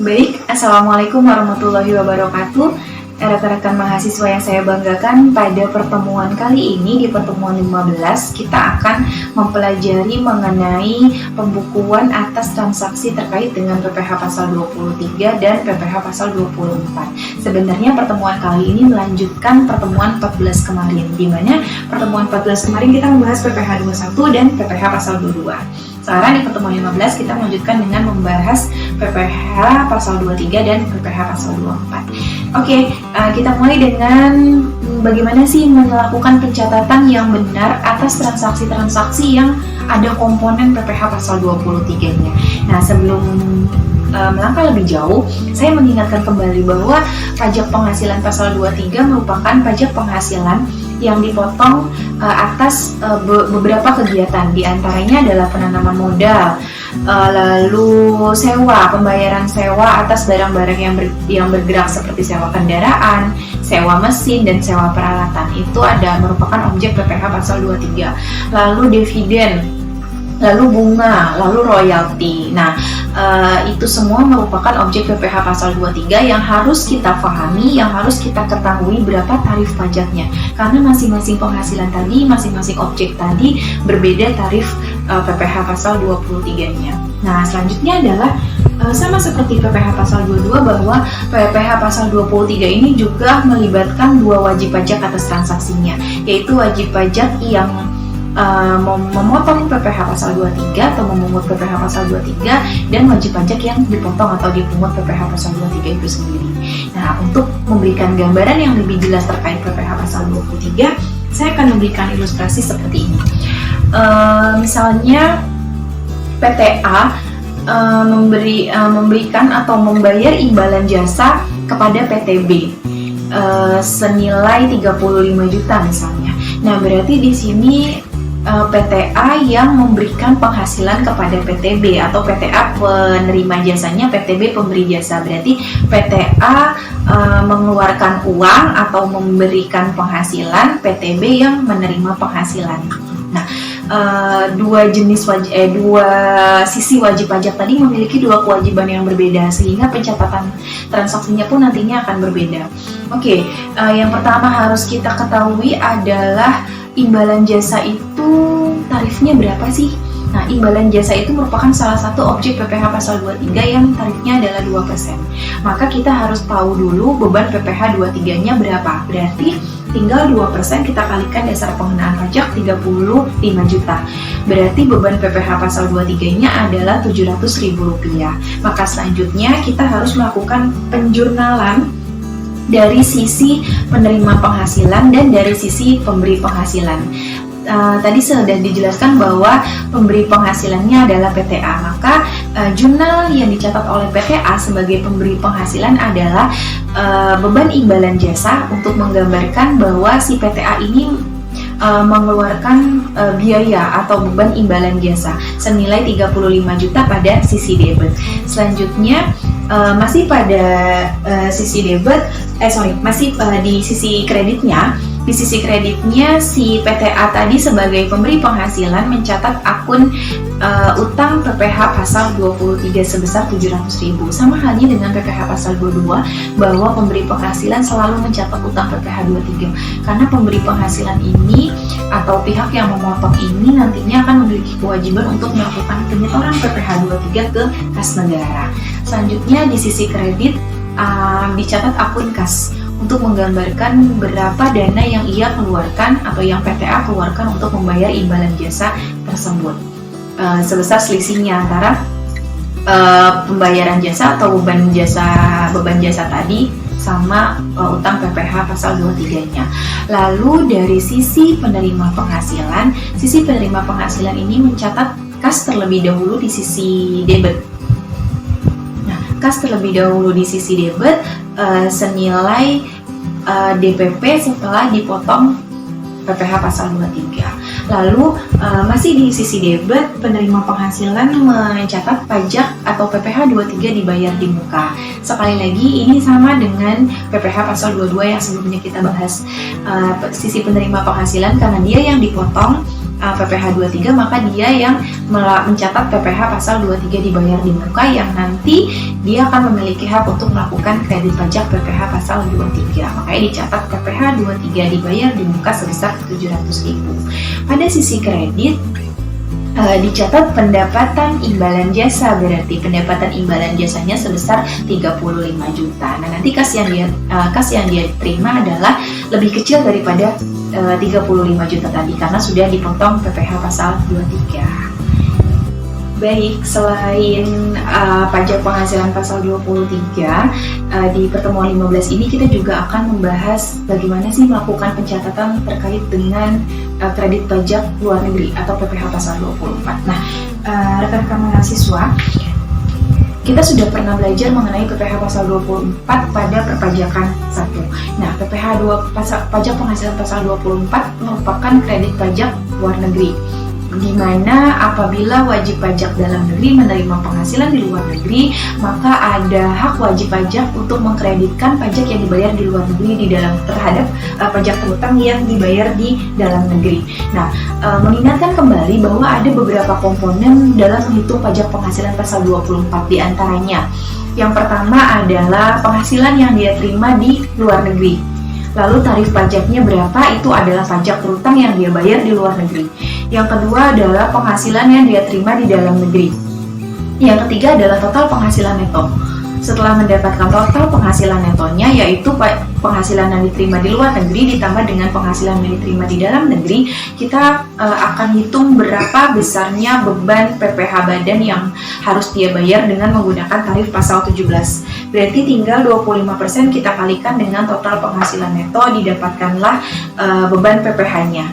Baik, Assalamualaikum warahmatullahi wabarakatuh. Rekan-rekan mahasiswa yang saya banggakan, pada pertemuan kali ini, di pertemuan 15, kita akan mempelajari mengenai pembukuan atas transaksi terkait dengan PPh pasal 23 dan PPh pasal 24. Sebenarnya pertemuan kali ini melanjutkan pertemuan 14 kemarin, di mana pertemuan 14 kemarin kita membahas PPh 21 dan PPh pasal 22. Sekarang di pertemuan 15 kita melanjutkan dengan membahas PPh pasal 23 dan PPh pasal 24. Oke, kita mulai dengan bagaimana sih melakukan pencatatan yang benar atas transaksi-transaksi yang ada komponen PPh pasal 23-nya. Nah, sebelum melangkah lebih jauh, saya mengingatkan kembali bahwa pajak penghasilan pasal 23 merupakan pajak penghasilan yang dipotong atas beberapa kegiatan. Di antaranya adalah penanaman modal, lalu sewa, pembayaran sewa atas barang-barang yang bergerak seperti sewa kendaraan, sewa mesin, dan sewa peralatan. Itu merupakan objek PPh pasal 23. Lalu dividen, lalu bunga, lalu royalti. Nah, itu semua merupakan objek PPh pasal 23 yang harus kita pahami, yang harus kita ketahui berapa tarif pajaknya. Karena masing-masing penghasilan tadi, masing-masing objek tadi berbeda tarif PPh pasal 23-nya. Nah, selanjutnya adalah sama seperti PPh pasal 22, bahwa PPh pasal 23 ini juga melibatkan dua wajib pajak atas transaksinya, yaitu wajib pajak yang memotong PPh pasal 23 atau memungut PPh pasal 23, dan wajib pajak yang dipotong atau dipungut PPh pasal 23 itu sendiri. Nah, untuk memberikan gambaran yang lebih jelas terkait PPh pasal 23, saya akan memberikan ilustrasi seperti ini. Misalnya PTA memberikan atau membayar imbalan jasa kepada PTB senilai 35 juta misalnya. Nah, berarti di sini PTA yang memberikan penghasilan kepada PTB, atau PTA penerima jasanya, PTB pemberi jasa. Berarti PTA mengeluarkan uang atau memberikan penghasilan, PTB yang menerima penghasilan. Nah, dua sisi wajib pajak tadi memiliki dua kewajiban yang berbeda, sehingga pencatatan transaksinya pun nantinya akan berbeda. Oke, yang pertama harus kita ketahui adalah imbalan jasa itu tarifnya berapa sih? Nah, imbalan jasa itu merupakan salah satu objek PPh pasal 23 yang tarifnya adalah 2%. Maka kita harus tahu dulu beban PPh 23-nya berapa. Berarti tinggal 2% kita kalikan dasar pengenaan pajak 35 juta. Berarti beban PPh pasal 23-nya adalah Rp700.000. Maka selanjutnya kita harus melakukan penjurnalan dari sisi penerima penghasilan dan dari sisi pemberi penghasilan. Tadi sudah dijelaskan bahwa pemberi penghasilannya adalah PTA, maka jurnal yang dicatat oleh PTA sebagai pemberi penghasilan adalah beban imbalan jasa, untuk menggambarkan bahwa si PTA ini mengeluarkan biaya atau beban imbalan jasa senilai 35 juta pada sisi debit. Selanjutnya masih pada sisi debit, masih di sisi kreditnya. Di sisi kreditnya, si PTA tadi sebagai pemberi penghasilan mencatat akun utang PPh pasal 23 sebesar Rp700.000. Sama halnya dengan PPh pasal 22, bahwa pemberi penghasilan selalu mencatat utang PPh 23. Karena pemberi penghasilan ini atau pihak yang memotong ini nantinya akan memiliki kewajiban untuk melakukan penyetoran PPh 23 ke kas negara. Selanjutnya di sisi kredit dicatat akun kas, untuk menggambarkan berapa dana yang ia keluarkan atau yang PTA keluarkan untuk membayar imbalan jasa tersebut, sebesar selisihnya antara pembayaran jasa atau beban jasa tadi sama utang PPh pasal 23-nya. Lalu dari sisi penerima penghasilan, ini mencatat kas terlebih dahulu di sisi debit. Kas terlebih dahulu di sisi debit senilai DPP setelah dipotong PPh pasal 23. Lalu masih di sisi debit, penerima penghasilan mencatat pajak atau PPh 23 dibayar di muka. Sekali lagi ini sama dengan PPh pasal 22 yang sebelumnya kita bahas. Sisi penerima penghasilan, karena dia yang dipotong, PPh 23, maka dia yang mencatat PPh pasal 23 dibayar di muka, yang nanti dia akan memiliki hak untuk melakukan kredit pajak PPh pasal 23. Makanya dicatat PPh 23 dibayar di muka sebesar 700.000. Pada sisi kredit dicatat pendapatan imbalan jasa, berarti pendapatan imbalan jasanya sebesar 35 juta. Nah, nanti kas yang dia terima adalah lebih kecil daripada 35 juta tadi karena sudah dipotong PPh pasal 23. Baik, selain pajak penghasilan pasal 23, di pertemuan 15 ini kita juga akan membahas bagaimana sih melakukan pencatatan terkait dengan kredit pajak luar negeri atau PPh pasal 24. Nah, rekan-rekan mahasiswa, kita sudah pernah belajar mengenai PPh pasal 24 pada perpajakan 1. Nah, pajak penghasilan pasal 24 merupakan kredit pajak luar negeri, di mana apabila wajib pajak dalam negeri menerima penghasilan di luar negeri, maka ada hak wajib pajak untuk mengkreditkan pajak yang dibayar di luar negeri terhadap pajak terutang yang dibayar di dalam negeri. Nah, mengingatkan kembali bahwa ada beberapa komponen dalam menghitung pajak penghasilan pasal 24, di antaranya yang pertama adalah penghasilan yang dia terima di luar negeri. Lalu tarif pajaknya berapa, itu adalah pajak terutang yang dia bayar di luar negeri. Yang kedua adalah penghasilan yang dia terima di dalam negeri. Yang ketiga adalah total penghasilan neto. Setelah mendapatkan total penghasilan netonya, yaitu penghasilan yang diterima di luar negeri ditambah dengan penghasilan yang diterima di dalam negeri, kita akan hitung berapa besarnya beban PPh badan yang harus dia bayar dengan menggunakan tarif pasal 17. Berarti tinggal 25% kita kalikan dengan total penghasilan neto, didapatkanlah beban PPh-nya.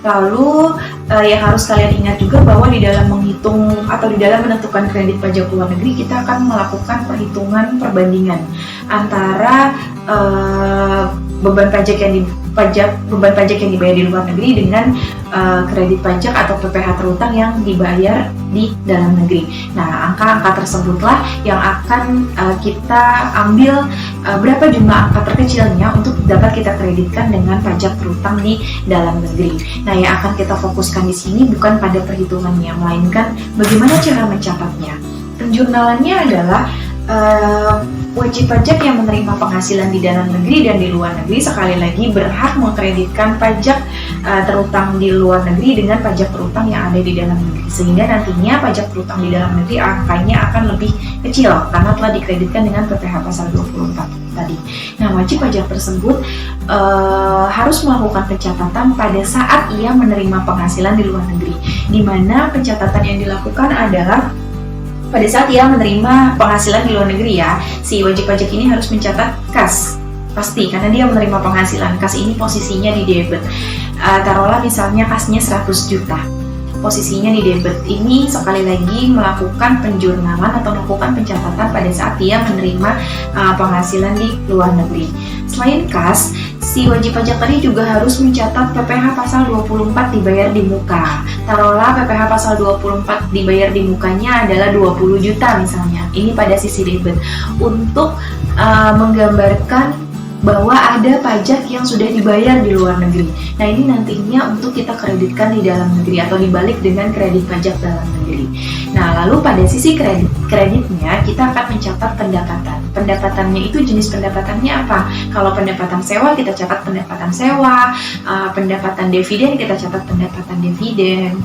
Lalu yang harus kalian ingat juga bahwa di dalam menghitung atau di dalam menentukan kredit pajak luar negeri, kita akan melakukan perhitungan perbandingan antara beban pajak yang dibayar di luar negeri dengan kredit pajak atau PPh terutang yang dibayar di dalam negeri. Nah, angka-angka tersebutlah yang akan kita ambil berapa jumlah angka terkecilnya untuk dapat kita kreditkan dengan pajak terutang di dalam negeri. Nah, yang akan kita fokuskan di sini bukan pada perhitungannya, melainkan bagaimana cara mencatatnya. Penjurnalannya adalah wajib pajak yang menerima penghasilan di dalam negeri dan di luar negeri sekali lagi berhak mengkreditkan pajak terutang di luar negeri dengan pajak terutang yang ada di dalam negeri, sehingga nantinya pajak terutang di dalam negeri angkanya akan lebih kecil karena telah dikreditkan dengan PPh pasal 24 tadi. Nah, wajib pajak tersebut harus melakukan pencatatan pada saat ia menerima penghasilan di luar negeri, di mana pencatatan yang dilakukan adalah pada saat ia menerima penghasilan di luar negeri ya, si wajib pajak ini harus mencatat kas, pasti, karena dia menerima penghasilan. Kas ini posisinya di debit. Taruhlah misalnya kasnya 100 juta, posisinya di debit. Ini sekali lagi melakukan penjurnalan atau melakukan pencatatan pada saat dia menerima penghasilan di luar negeri. Selain kas, si wajib pajak tadi juga harus mencatat PPh pasal 24 dibayar di muka. Taruhlah PPh pasal 24 dibayar di mukanya adalah 20 juta misalnya. Ini pada sisi debit. Untuk menggambarkan bahwa ada pajak yang sudah dibayar di luar negeri. Nah, ini nantinya untuk kita kreditkan di dalam negeri atau dibalik dengan kredit pajak dalam negeri. Nah, lalu pada sisi kreditnya kita akan mencatat pendapatan. Pendapatannya itu jenis pendapatannya apa? Kalau pendapatan sewa kita catat pendapatan sewa, pendapatan dividen kita catat pendapatan dividen.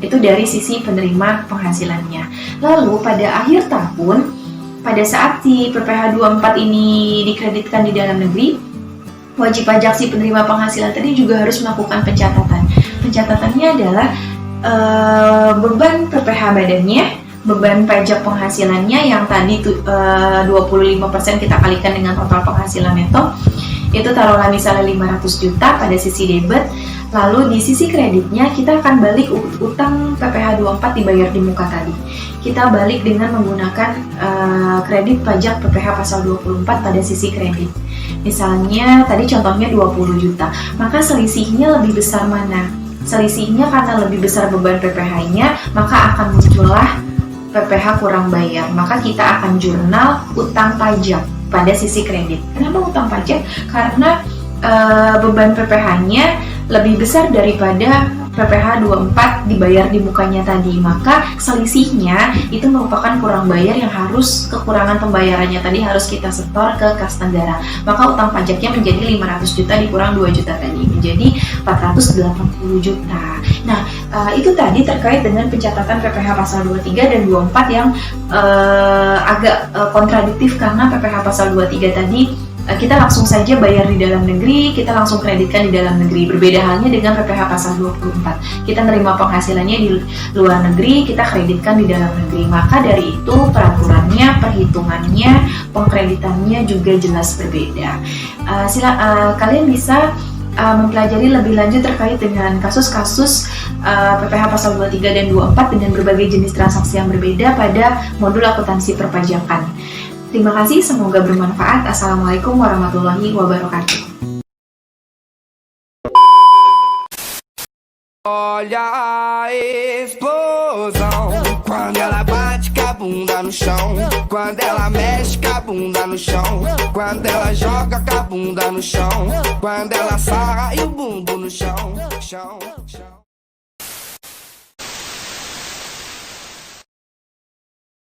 Itu dari sisi penerima penghasilannya. Lalu pada akhir tahun, pada saat si PPh 24 ini dikreditkan di dalam negeri, wajib pajak si penerima penghasilan tadi juga harus melakukan pencatatan. Pencatatannya adalah beban PPh badannya, beban pajak penghasilannya yang tadi 25% kita kalikan dengan total penghasilan neto, itu taruhlah misalnya 500 juta pada sisi debit. Lalu di sisi kreditnya kita akan balik utang PPh 24 dibayar di muka tadi. Kita balik dengan menggunakan kredit pajak PPh pasal 24 pada sisi kredit. Misalnya tadi contohnya 20 juta. Maka selisihnya lebih besar mana? Selisihnya karena lebih besar beban PPh-nya, maka akan muncullah PPh kurang bayar. Maka kita akan jurnal utang pajak pada sisi kredit. Kenapa utang pajak? Karena beban PPh-nya lebih besar daripada PPh 24 dibayar di mukanya tadi, maka selisihnya itu merupakan kurang bayar yang harus kekurangan pembayarannya tadi harus kita setor ke kas negara. Maka utang pajaknya menjadi 500 juta dikurang 2 juta tadi menjadi 480 juta. Nah, itu tadi terkait dengan pencatatan PPh pasal 23 dan 24 yang agak kontradiktif karena PPh pasal 23 tadi kita langsung saja bayar di dalam negeri, kita langsung kreditkan di dalam negeri. Berbeda halnya dengan PPh pasal 24. Kita menerima penghasilannya di luar negeri, kita kreditkan di dalam negeri. Maka dari itu peraturannya, perhitungannya, pengkreditannya juga jelas berbeda. Kalian bisa mempelajari lebih lanjut terkait dengan kasus-kasus PPh pasal 23 dan 24 dengan berbagai jenis transaksi yang berbeda pada modul akuntansi perpajakan. Terima kasih, semoga bermanfaat. Assalamualaikum warahmatullahi wabarakatuh. Olha a explosão quando ela bate com a bunda no chão, quando ela mexe com a bunda no chão, quando ela joga com a bunda no chão, quando ela sarra e o bumbum no chão, chão, chão.